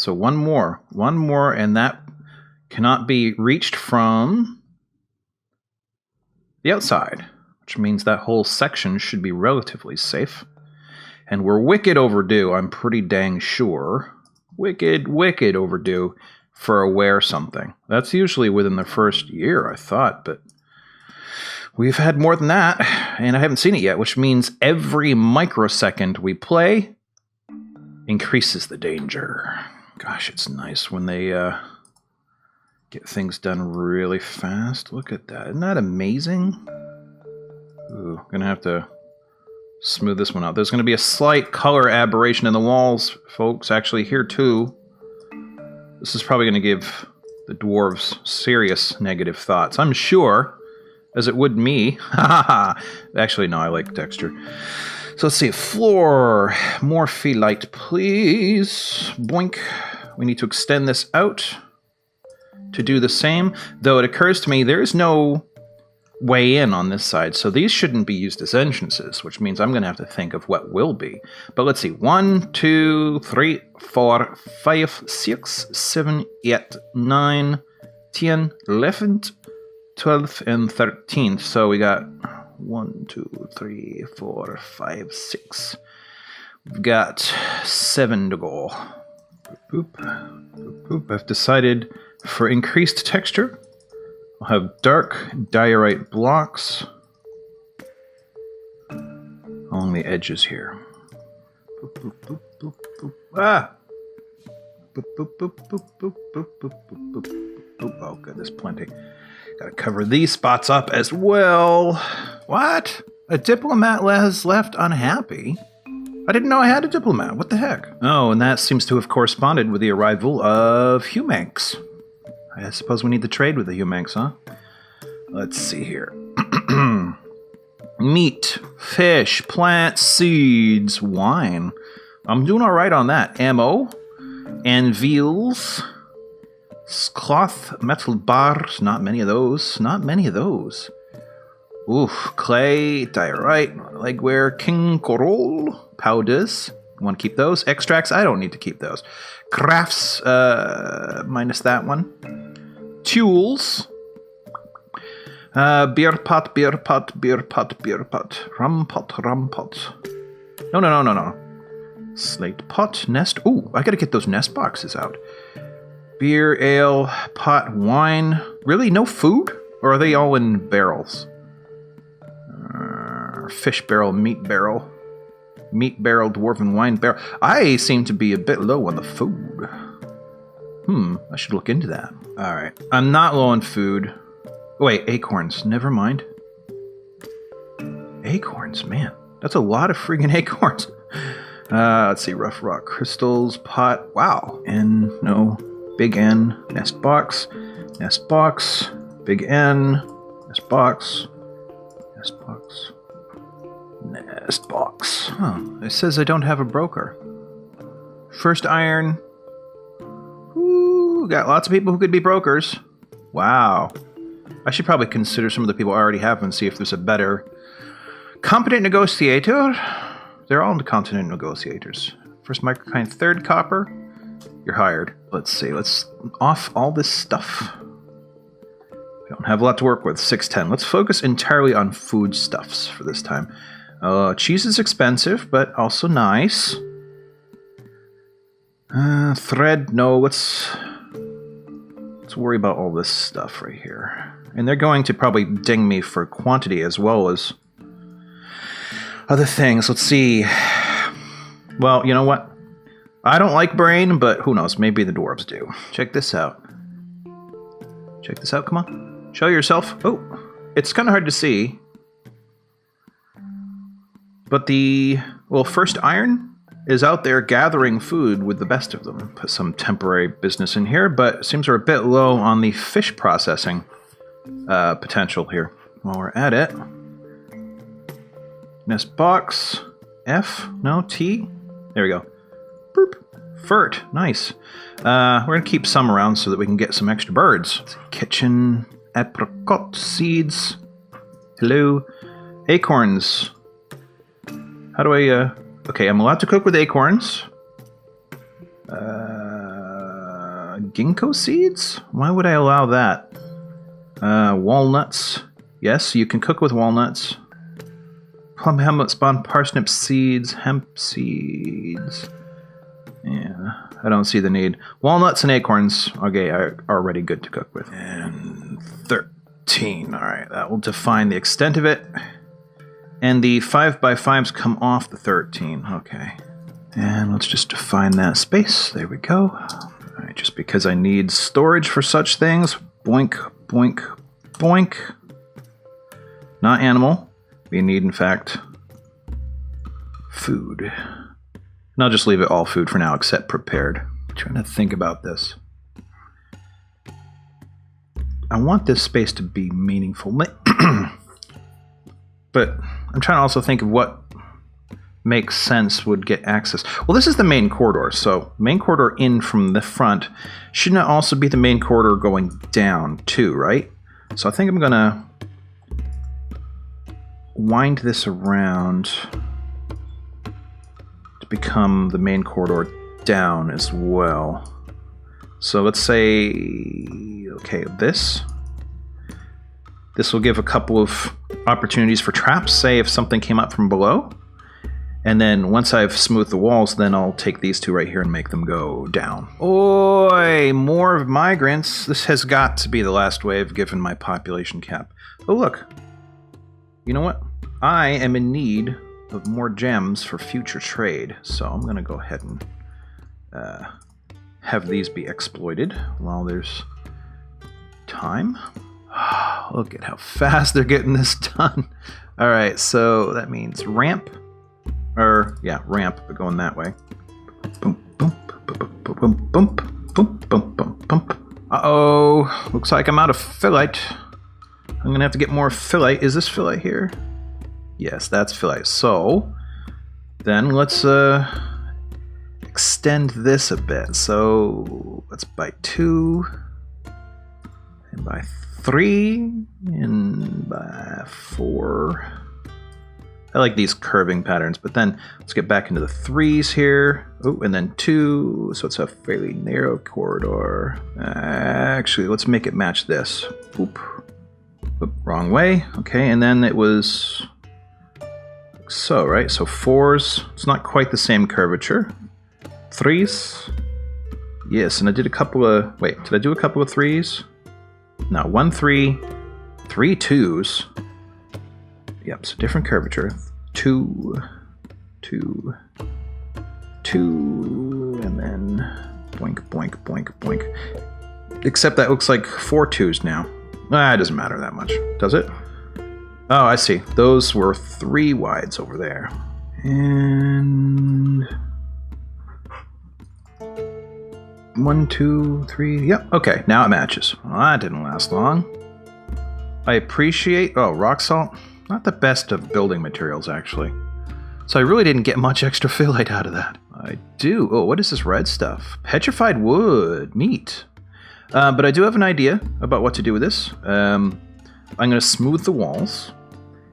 So one more, and that cannot be reached from the outside, which means that whole section should be relatively safe. And we're wicked overdue, I'm pretty dang sure. Wicked overdue for a wear something. That's usually within the first year, I thought, but we've had more than that, and I haven't seen it yet, which means every microsecond we play increases the danger. Gosh, it's nice when they get things done really fast. Look at that. Isn't that amazing? Ooh, gonna have to smooth this one out. There's gonna be a slight color aberration in the walls, folks. Actually, here too. This is probably gonna give the dwarves serious negative thoughts, I'm sure, as it would me. Actually, no, I like texture. So let's see, floor, more Phyllite, please. Boink. We need to extend this out to do the same, though it occurs to me there is no way in on this side, so these shouldn't be used as entrances, which means I'm going to have to think of what will be. But let's see, 1, 2, 3, 4, 5, 6, 7, 8, 9, 10, 11, 12, and 13. So we got 1, 2, 3, 4, 5, 6. We've got 7 to go. Boop, boop, boop, boop. I've decided for increased texture, I'll have dark diorite blocks along the edges here. Boop, boop, boop, boop, boop. Ah! Boop, boop, boop, boop, boop, boop, boop, boop, boop, boop. Oh, good, there's plenty. Gotta cover these spots up as well. What? A diplomat has left unhappy? I didn't know I had a diplomat. What the heck? Oh, and that seems to have corresponded with the arrival of Humanx. I suppose we need to trade with the Humanx, huh? Let's see here. Meat, fish, plants, seeds, wine. I'm doing all right on that. Ammo, anvils, cloth, metal bars. Not many of those. Not many of those. Oof, clay, diorite, legwear, king coral, powders. Want to keep those? Extracts, I don't need to keep those. Crafts, minus that one. Tools. Beer pot, beer pot, beer pot, beer pot. Rum pot, rum pot. No. Slate pot, nest. Ooh, I gotta get those nest boxes out. Beer, ale, pot, wine. Really, no food? Or are they all in barrels? Fish barrel, meat barrel. Meat barrel, dwarven wine barrel. I seem to be a bit low on the food. I should look into that. Alright, I'm not low on food. Wait, acorns. Never mind. Acorns, man. That's a lot of friggin' acorns. Let's see, rough rock crystals, pot. Wow. N, no. Big N, nest box, big N, nest box, nest box, nest box. Huh. It says I don't have a broker. First iron. Ooh, got lots of people who could be brokers. Wow. I should probably consider some of the people I already have and see if there's a better competent negotiator. They're all competent negotiators. First microkind, third copper. You're hired. Let's see. Let's off all this stuff. We don't have a lot to work with. 610. Let's focus entirely on foodstuffs for this time. Cheese is expensive, but also nice. Thread, no. Let's worry about all this stuff right here. And they're going to probably ding me for quantity as well as other things. Let's see. Well, you know what? I don't like brain, but who knows? Maybe the dwarves do. Check this out. Check this out. Come on. Show yourself. Oh, it's kind of hard to see. But the, well, first iron is out there gathering food with the best of them. Put some temporary business in here, but it seems we're a bit low on the fish processing potential here. While we're at it. Nest box. F? No, T? There we go. Boop. Fert. Nice. We're going to keep some around so that we can get some extra birds. Kitchen. Apricot seeds. Hello. Acorns. How do I, okay, I'm allowed to cook with acorns. ginkgo seeds? Why would I allow that? Walnuts. Yes, you can cook with walnuts. Plum hamlet spawn parsnip seeds, hemp seeds. Yeah, I don't see the need. Walnuts and acorns, okay, are already good to cook with. And 13, all right, that will define the extent of it. And the 5x5s come off the 13, okay. And let's just define that space, there we go. All right, just because I need storage for such things, boink, boink, boink. Not animal. We need, in fact, food. And I'll just leave it all food for now, except prepared. I'm trying to think about this. I want this space to be meaningful. But I'm trying to also think of what makes sense would get access. Well, this is the main corridor, so main corridor in from the front. Shouldn't it also be the main corridor going down too, right? So I think I'm gonna wind this around to become the main corridor down as well. So let's say, okay, this will give a couple of opportunities for traps, say if something came up from below. And then once I've smoothed the walls, then I'll take these two right here and make them go down. Oi, more migrants. This has got to be the last wave given my population cap. Oh, look. You know what? I am in need of more gems for future trade. So I'm going to go ahead and have these be exploited while there's time. Look at how fast they're getting this done. All right, so that means ramp. Or, yeah, ramp, but going that way. Boom, boom, boom, boom, boom, boom, boom, boom, boom, boom. Uh-oh. Looks like I'm out of Phyllite. I'm going to have to get more Phyllite. Is this Phyllite here? Yes, that's Phyllite. So, then let's extend this a bit. So, let's buy 2. And buy 3. And buy 4. I like these curving patterns, but then let's get back into the 3s here. Oh, and then 2, so it's a fairly narrow corridor. Actually, let's make it match this. Oop. Oop, wrong way. Okay, and then it was so, right? So 4s, it's not quite the same curvature. 3s, yes, and I did a couple of, wait, did I do a couple of 3s? No, 1 3, 3 2s. Yep, so different curvature. 2, 2, 2, and then boink, boink, boink, boink. Except that looks like 4 2s now. It doesn't matter that much, does it? Oh, I see. Those were 3 wides over there. And 1, 2, 3. Yep, okay, now it matches. Well, that didn't last long. I appreciate... Oh, rock salt? Not the best of building materials, actually. So I really didn't get much extra Phyllite out of that. I do. Oh, what is this red stuff? Petrified wood. Neat. But I do have an idea about what to do with this. I'm going to smooth the walls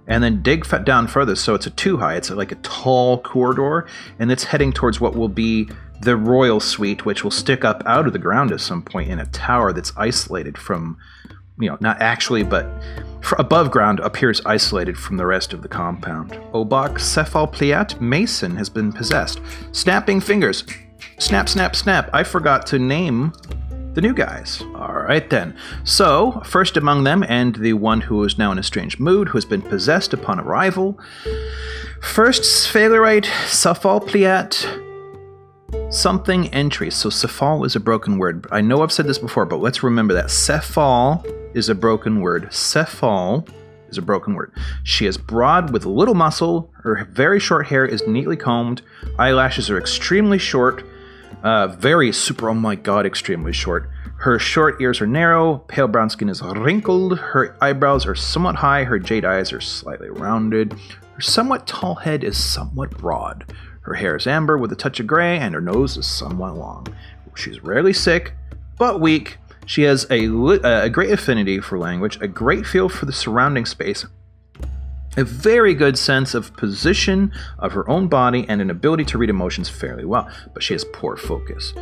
and then dig down further so it's a 2 high. It's like a tall corridor, and it's heading towards what will be the royal suite, which will stick up out of the ground at some point in a tower that's isolated from... You know, not actually, but above ground appears isolated from the rest of the compound. Obak Cephalpliat Mason has been possessed. Snapping fingers. Snap, snap, snap. I forgot to name the new guys. All right, then. So, first among them, and the one who is now in a strange mood, who has been possessed upon arrival. First, Sphalerite Cephalpliat something entry. So cephal is a broken word. I know I've said this before, but let's remember that. Cephal is a broken word. Cephal is a broken word. She is broad with little muscle. Her very short hair is neatly combed. Eyelashes are extremely short. Very super, oh my god, extremely short. Her short ears are narrow. Pale brown skin is wrinkled. Her eyebrows are somewhat high. Her jade eyes are slightly rounded. Her somewhat tall head is somewhat broad. Her hair is amber with a touch of gray, and her nose is somewhat long. She's rarely sick, but weak. She has a great affinity for language, a great feel for the surrounding space, a very good sense of position of her own body and an ability to read emotions fairly well, but she has poor focus,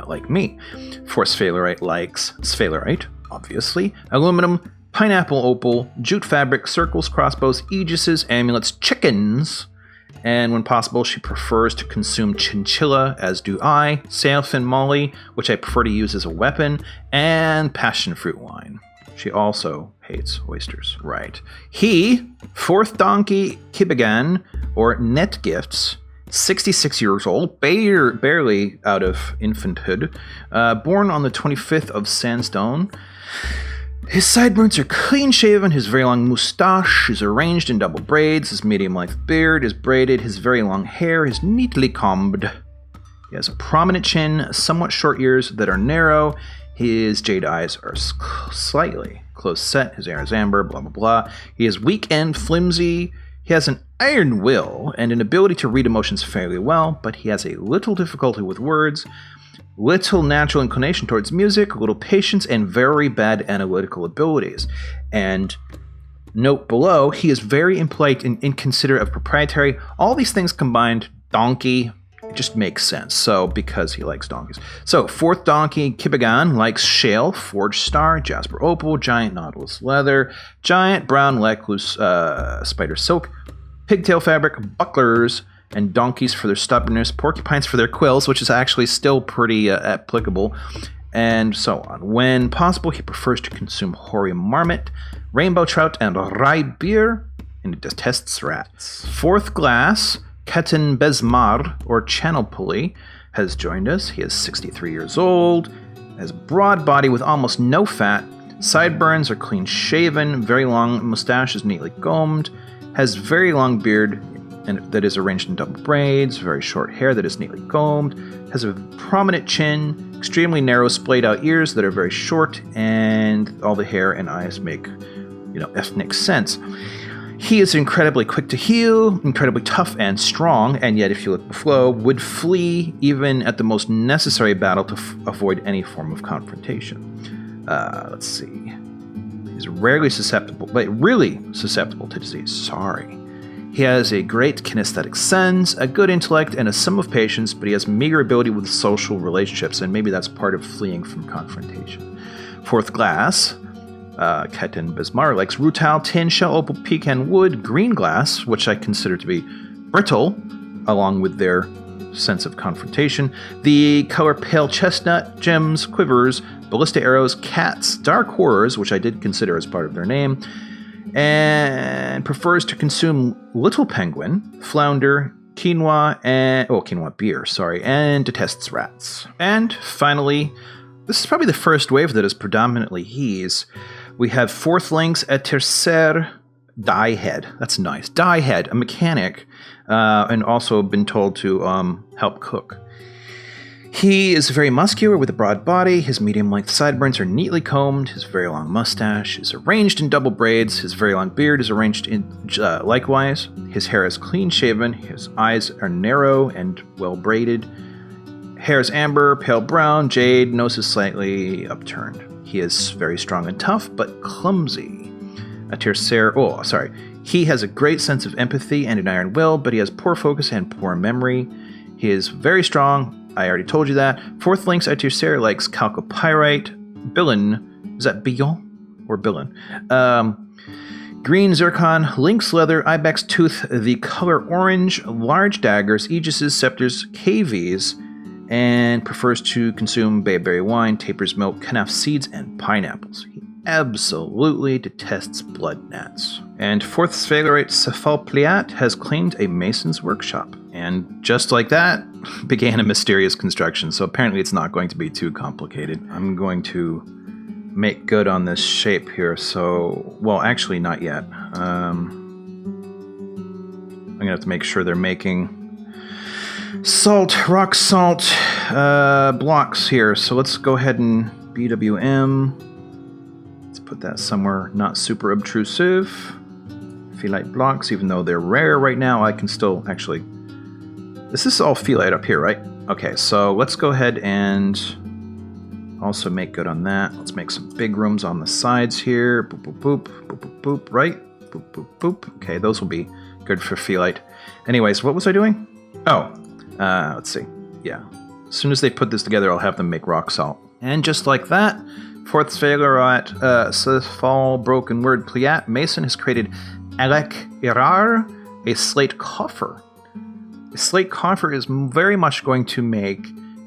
like me. Force Phyllite likes sphalerite, obviously, aluminum, pineapple opal, jute fabric, circles, crossbows, aegises, amulets, chickens, and when possible, she prefers to consume chinchilla, as do I, sailfin molly, which I prefer to use as a weapon, and passion fruit wine. She also hates oysters. Right. He, fourth donkey Kibigan, or Net Gifts, 66 years old, barely out of infanthood, born on the 25th of Sandstone. His sideburns are clean-shaven, his very long moustache is arranged in double braids, his medium-length beard is braided, his very long hair is neatly combed. He has a prominent chin, somewhat short ears that are narrow, his jade eyes are slightly close-set, his hair is amber, blah blah blah. He is weak and flimsy, he has an iron will and an ability to read emotions fairly well, but he has a little difficulty with words, little natural inclination towards music, little patience, and very bad analytical abilities. And note below, he is very impolite and inconsiderate of proprietary. All these things combined, donkey, it just makes sense. So, because he likes donkeys. So, fourth donkey, Kibigan, likes shale, forged star, jasper opal, giant nautilus leather, giant brown recluse spider silk, pigtail fabric, bucklers, and donkeys for their stubbornness, porcupines for their quills, which is actually still pretty applicable, and so on. When possible, he prefers to consume hoary marmot, rainbow trout, and rye beer, and he detests rats. Fourth glass, Ketan Besmar, or channel pulley, has joined us. He is 63 years old, has a broad body with almost no fat, sideburns are clean-shaven, very long mustache is neatly combed, has very long beard, and that is arranged in double braids, very short hair that is neatly combed, has a prominent chin, extremely narrow splayed out ears that are very short, and all the hair and eyes make, ethnic sense. He is incredibly quick to heal, incredibly tough and strong, and yet if you look below, would flee even at the most necessary battle to avoid any form of confrontation. Let's see. He's rarely susceptible, but really susceptible to disease. Sorry. He has a great kinesthetic sense, a good intellect, and a sum of patience, but he has meager ability with social relationships, and maybe that's part of fleeing from confrontation. Fourth glass, Ketan Bismar likes rutile, tin, shell, opal, pecan wood, green glass, which I consider to be brittle, along with their sense of confrontation. The color pale chestnut, gems, quivers, ballista arrows, cats, dark horrors, which I did consider as part of their name, and prefers to consume little penguin, flounder, quinoa beer, and detests rats. And finally, this is probably the first wave that is predominantly he's. We have fourth links at Tercer Diehead. That's nice. Diehead, a mechanic, and also been told to help cook. He is very muscular with a broad body, his medium-length sideburns are neatly combed, his very long mustache is arranged in double braids, his very long beard is arranged in likewise, his hair is clean-shaven, his eyes are narrow and well-braided, hair is amber, pale brown, jade, nose is slightly upturned. He is very strong and tough, but clumsy. He has a great sense of empathy and an iron will, but he has poor focus and poor memory. He is very strong, I already told you that. Fourth links at Tercer likes chalcopyrite, Billon, is that Billon or Billon? Green zircon, lynx leather, ibex tooth, the color orange, large daggers, aegises, scepters, KVs, and prefers to consume bayberry wine, taper's milk, kanaf seeds, and pineapples. He absolutely detests blood gnats. And fourth sphalerite Cephalpliat has claimed a mason's workshop. And just like that, began a mysterious construction, so apparently it's not going to be too complicated. I'm going to make good on this shape here, actually not yet. I'm going to have to make sure they're making rock salt blocks here, so let's go ahead and BWM. Let's put that somewhere not super obtrusive. Phyllite blocks, even though they're rare right now, I can still actually... This is all Phyllite up here, right? Okay, so let's go ahead and also make good on that. Let's make some big rooms on the sides here. Boop, boop, boop, boop, boop, boop, right? boop, boop, boop. Okay, those will be good for Phyllite. Anyways, what was I doing? Oh, let's see. Yeah. As soon as they put this together, I'll have them make rock salt. And just like that, fourth failure at fall broken word pliat, Mason has created Alec Irar, a slate coffer. A slate coffer is very much going to make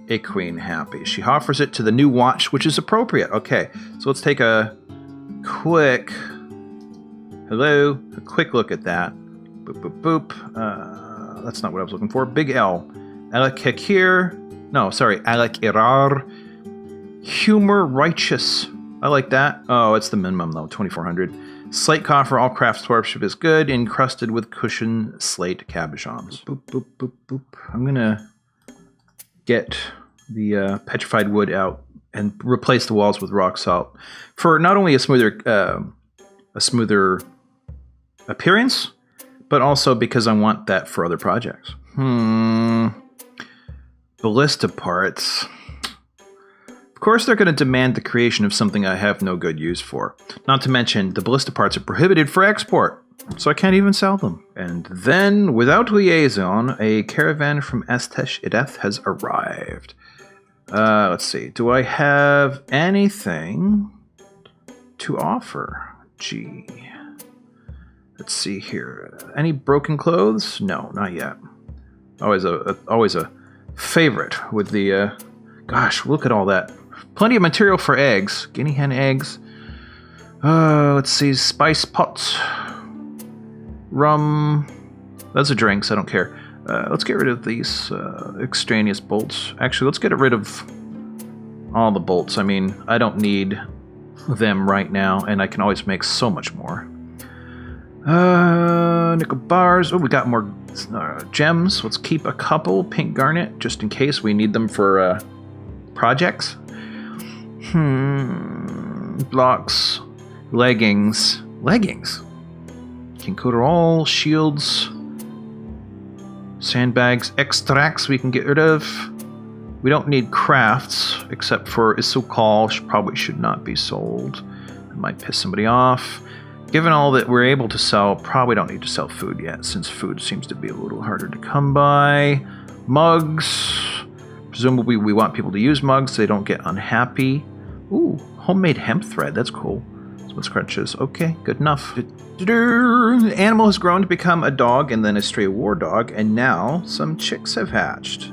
a queen happy. She offers it to the new watch, which is appropriate. Okay, so let's take a quick look at that. Boop, boop, boop. That's not what I was looking for. Big L. Alec Hekir. No, sorry, Alec Irar. Humor Righteous. I like that. Oh, it's the minimum, though, 2,400. Slate coffer, all craftsmanship is good, encrusted with cushion slate cabochons. Boop, boop, boop, boop. I'm going to get the petrified wood out and replace the walls with rock salt for not only a smoother appearance, but also because I want that for other projects. Ballista parts. Of course, they're going to demand the creation of something I have no good use for. Not to mention, the ballista parts are prohibited for export, so I can't even sell them. And then, without liaison, a caravan from Estesh Ideth has arrived. Let's see. Do I have anything to offer? Gee. Let's see here. Any broken clothes? No, not yet. Always a favorite with the... gosh, look at all that. Plenty of material for eggs. Guinea hen eggs. Let's see. Spice pots. Rum. Those are drinks. I don't care. Let's get rid of these extraneous bolts. Actually, let's get rid of all the bolts. I mean, I don't need them right now, and I can always make so much more. Nickel bars. Oh, we got more gems. Let's keep a couple. Pink garnet, just in case we need them for projects. Blocks. Leggings. Leggings? King Coderall. Shields. Sandbags. Extracts we can get rid of. We don't need crafts, except for Isukal. Probably should not be sold. It might piss somebody off. Given all that we're able to sell, probably don't need to sell food yet, since food seems to be a little harder to come by. Mugs. Presumably we want people to use mugs so they don't get unhappy. Ooh, homemade hemp thread. That's cool. Some scrunches. Okay, good enough. The animal has grown to become a dog and then a stray war dog, and now some chicks have hatched.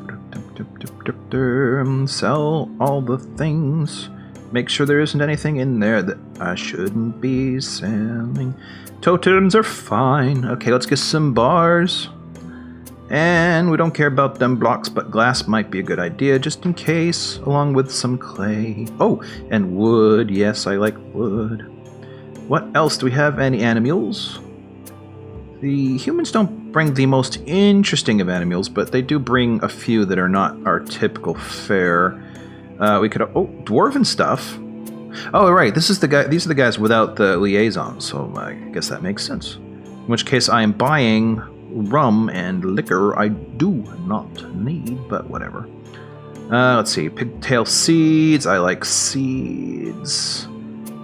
Sell all the things. Make sure there isn't anything in there that I shouldn't be selling. Totems are fine. Okay, let's get some bars. And we don't care about them blocks, but glass might be a good idea, just in case, along with some clay. Oh, and wood. Yes, I like wood. What else? Do we have any animals? The humans don't bring the most interesting of animals, but they do bring a few that are not our typical fare. We could... Oh, dwarven stuff. Oh, right. This is the guy. These are the guys without the liaison, so I guess that makes sense. In which case, I am buying rum and liquor I do not need, but whatever. Let's see. Pigtail seeds. I like seeds.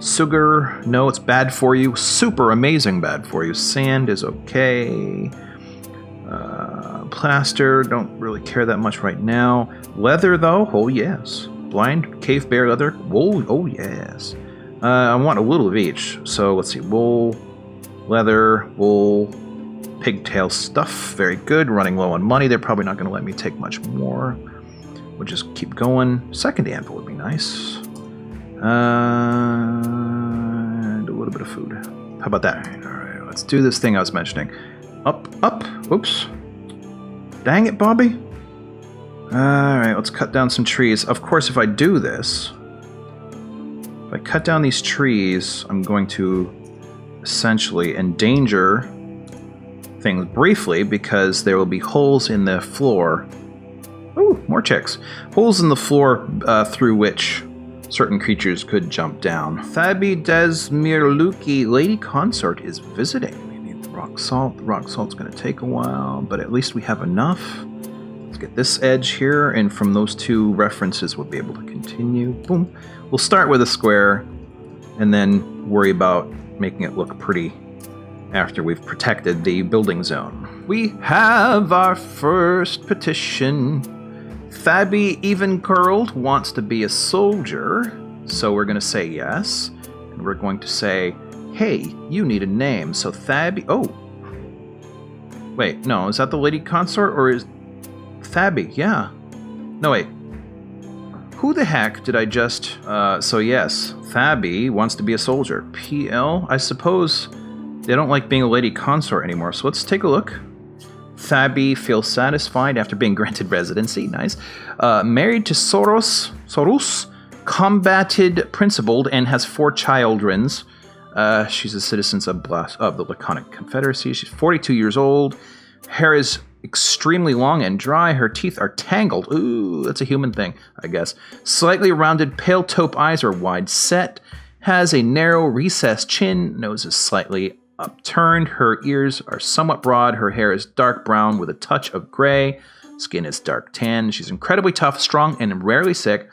Sugar. No, it's bad for you. Super amazing bad for you. Sand is okay. Plaster. Don't really care that much right now. Leather, though. Oh, yes. Blind cave bear leather. Wool. Oh, yes. I want a little of each. So let's see. Wool, leather, wool, pigtail stuff. Very good. Running low on money. They're probably not going to let me take much more. We'll just keep going. Second anvil would be nice. And a little bit of food. How about that? All right. Let's do this thing I was mentioning. Up, up. Oops. Dang it, Bobby. Alright, let's cut down some trees. Of course, if I do this, if I cut down these trees, I'm going to essentially endanger things briefly because there will be holes in the floor. Ooh, more chicks. Holes in the floor through which certain creatures could jump down. Thabi Desmirluki, Lady Consort, is visiting. We need the rock salt. The rock salt's going to take a while, but at least we have enough. Let's get this edge here, and from those two references we'll be able to continue. Boom. We'll start with a square, and then worry about making it look pretty after we've protected the building zone. We have our first petition. Thabby Even Curled wants to be a soldier, so we're going to say yes. And we're going to say, hey, you need a name. So Thabby... Oh. Wait, no, is that the lady consort or is... Thabby, yeah. No, wait. Who the heck did I just... so yes, Thabby wants to be a soldier. PL? I suppose they don't like being a lady consort anymore, so let's take a look. Thabby feels satisfied after being granted residency. Nice. Married to Sorus, combated, principled, and has 4 childrens. She's a citizen of the Laconic Confederacy. She's 42 years old. Hair is extremely long and dry. Her teeth are tangled. Ooh, that's a human thing, I guess. Slightly rounded, pale taupe eyes are wide set. Has a narrow, recessed chin. Nose is slightly upturned. Her ears are somewhat broad. Her hair is dark brown with a touch of gray. Skin is dark tan. She's incredibly tough, strong, and rarely sick,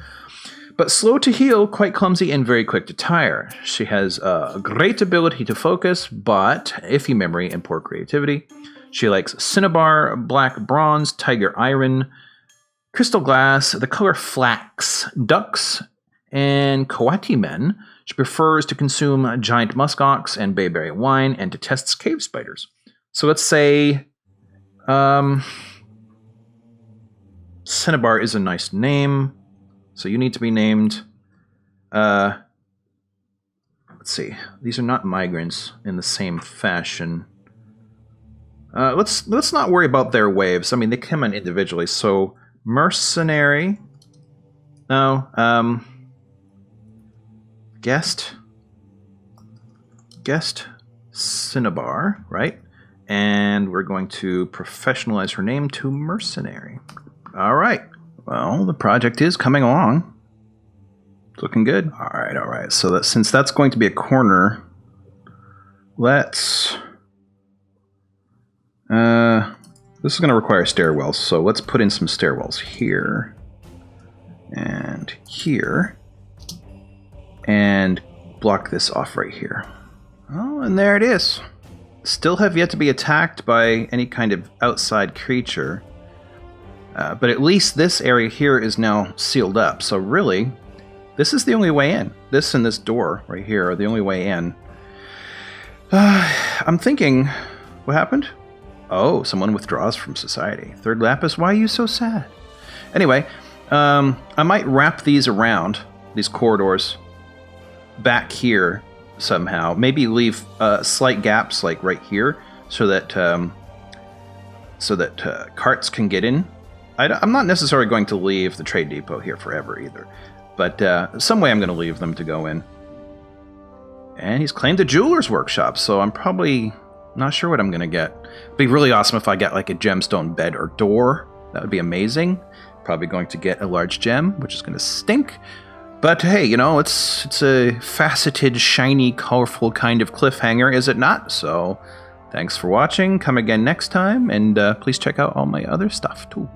but slow to heal, quite clumsy, and very quick to tire. She has a great ability to focus, but iffy memory and poor creativity. She likes cinnabar, black bronze, tiger iron, crystal glass, the color flax, ducks, and coati men. She prefers to consume giant muskox and bayberry wine and detests cave spiders. So let's say cinnabar is a nice name. So you need to be named, let's see, these are not migrants in the same fashion. Let's not worry about their waves. I mean, they come in individually. So mercenary, no, guest cinnabar, right? And we're going to professionalize her name to mercenary. All right. Well, the project is coming along. It's looking good. All right. So since that's going to be a corner, let's... this is going to require stairwells, so let's put in some stairwells here. And here. And block this off right here. Oh, and there it is. Still have yet to be attacked by any kind of outside creature. But at least this area here is now sealed up. So really, this is the only way in. This and this door right here are the only way in. I'm thinking, what happened? Oh, someone withdraws from society. Third Lapis, why are you so sad? Anyway, I might wrap these around, these corridors, back here somehow. Maybe leave slight gaps like right here so that carts can get in. I'm not necessarily going to leave the trade depot here forever either, but some way I'm going to leave them to go in. And he's claimed a jeweler's workshop, so I'm probably not sure what I'm going to get. It'd be really awesome if I got like a gemstone bed or door. That would be amazing. Probably going to get a large gem, which is going to stink. But hey, you know, it's a faceted, shiny, colorful kind of cliffhanger, is it not? So thanks for watching. Come again next time, and please check out all my other stuff too.